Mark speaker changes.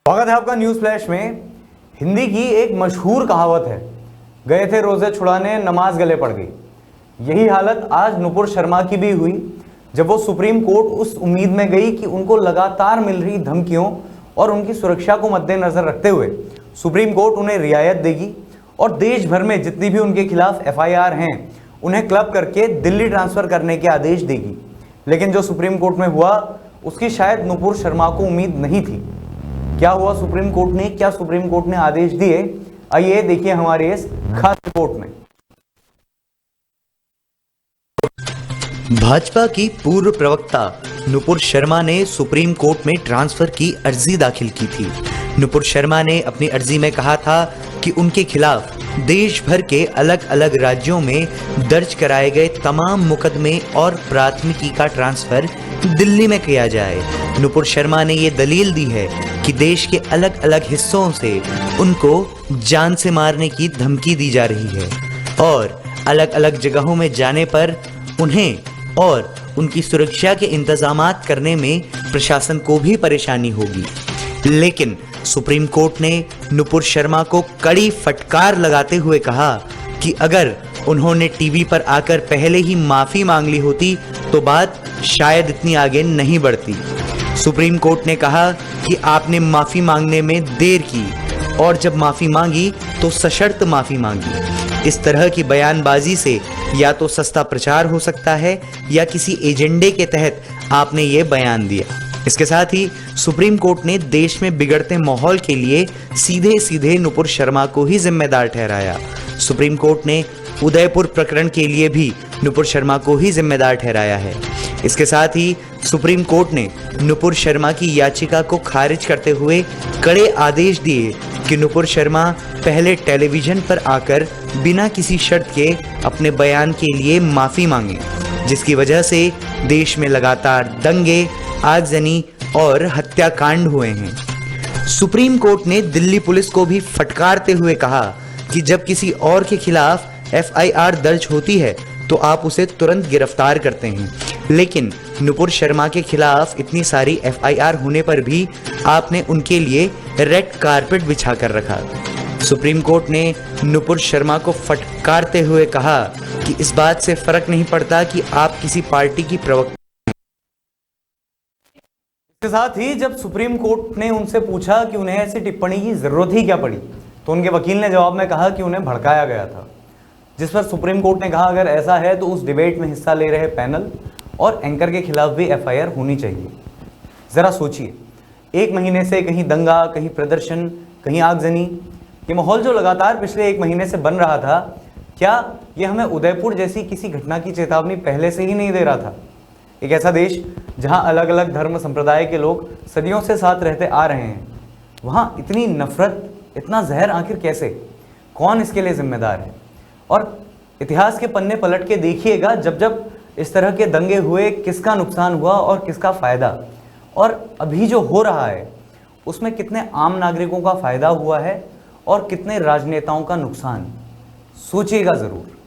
Speaker 1: स्वागत है आपका न्यूज फ्लैश में। हिंदी की एक मशहूर कहावत है, गए थे रोजे छुड़ाने नमाज गले पड़ गई। यही हालत आज नुपुर शर्मा की भी हुई जब वो सुप्रीम कोर्ट उस उम्मीद में गई कि उनको लगातार मिल रही धमकियों और उनकी सुरक्षा को मद्देनजर रखते हुए सुप्रीम कोर्ट उन्हें रियायत देगी और देश भर में जितनी भी उनके खिलाफ एफआईआर हैं उन्हें क्लब करके दिल्ली ट्रांसफर करने के आदेश देगी। लेकिन जो सुप्रीम कोर्ट में हुआ उसकी शायद नुपुर शर्मा को उम्मीद नहीं थी। क्या हुआ सुप्रीम कोर्ट ने, क्या सुप्रीम कोर्ट ने आदेश दिए, आइए देखिए हमारे इस खास रिपोर्ट में।
Speaker 2: भाजपा की पूर्व प्रवक्ता नुपुर शर्मा ने सुप्रीम कोर्ट में ट्रांसफर की अर्जी दाखिल की थी। नुपुर शर्मा ने अपनी अर्जी में कहा था कि उनके खिलाफ देश भर के अलग अलग राज्यों में दर्ज कराए गए तमाम मुकदमे और प्राथमिकी का ट्रांसफर दिल्ली में किया जाए। नुपुर शर्मा ने ये दलील दी है कि देश के अलग अलग हिस्सों से उनको जान से मारने की धमकी दी जा रही है और अलग अलग जगहों में जाने पर उन्हें और उनकी सुरक्षा के इंतजामात करने में प्रशासन को भी परेशानी होगी। लेकिन सुप्रीम कोर्ट ने नुपुर शर्मा को कड़ी फटकार लगाते हुए कहा कि अगर उन्होंने टीवी पर आकर पहले ही माफी मांग ली होती तो बात शायद इतनी आगे नहीं बढ़ती। सुप्रीम कोर्ट ने कहा कि आपने माफी मांगने में देर की और जब माफी मांगी तो सशर्त माफी मांगी। इस तरह की बयानबाजी से या तो सस्ता प्रचार हो सकता है या किसी एजेंडे के तहत आपने ये बयान दिया। इसके साथ ही सुप्रीम कोर्ट ने देश में बिगड़ते माहौल के लिए सीधे सीधे नुपुर शर्मा को ही जिम्मेदार ठहराया। सुप्रीम कोर्ट ने उदयपुर प्रकरण के लिए भी नुपुर शर्मा को ही जिम्मेदार ठहराया है। इसके साथ ही सुप्रीम कोर्ट ने नुपुर शर्मा की याचिका को खारिज करते हुए कड़े आदेश दिए कि नुपुर शर्मा पहले टेलीविजन पर आकर बिना किसी शर्त के अपने बयान के लिए माफी मांगे, जिसकी वजह से देश में लगातार दंगे, आगजनी और हत्याकांड हुए हैं। सुप्रीम कोर्ट ने दिल्ली पुलिस को भी फटकारते हुए कहा कि जब किसी और के खिलाफ एफआईआर दर्ज होती है तो आप उसे तुरंत गिरफ्तार करते हैं, लेकिन नुपुर शर्मा के खिलाफ इतनी सारी एफआईआर होने पर भी आपने उनके लिए रेड कारपेट बिछा कर रखा। सुप्रीम कोर्ट ने नुपुर शर्मा को फटकारते हुए कहा कि इस बात से फर्क नहीं पड़ता कि आप किसी पार्टी की प्रवक्ता।
Speaker 1: इसके साथ ही जब सुप्रीम कोर्ट ने उनसे पूछा कि उन्हें ऐसी टिप्पणी की जरूरत ही क्या पड़ी, तो उनके वकील ने जवाब में कहा कि उन्हें भड़काया गया था। जिस पर सुप्रीम कोर्ट ने कहा अगर ऐसा है तो उस डिबेट में हिस्सा ले रहे पैनल और एंकर के खिलाफ भी एफआईआर होनी चाहिए। जरा सोचिए, एक महीने से कहीं दंगा, कहीं प्रदर्शन, कहीं आगजनी, ये माहौल जो लगातार पिछले एक महीने से बन रहा था, क्या ये हमें उदयपुर जैसी किसी घटना की चेतावनी पहले से ही नहीं दे रहा था? एक ऐसा देश जहां अलग अलग धर्म संप्रदाय के लोग सदियों से साथ रहते आ रहे हैं, वहां इतनी नफरत, इतना जहर आखिर कैसे? कौन इसके लिए जिम्मेदार है? और इतिहास के पन्ने पलट के देखिएगा, जब जब इस तरह के दंगे हुए किसका नुकसान हुआ और किसका फायदा, और अभी जो हो रहा है उसमें कितने आम नागरिकों का फायदा हुआ है और कितने राजनेताओं का नुकसान। सोचिएगा जरूर।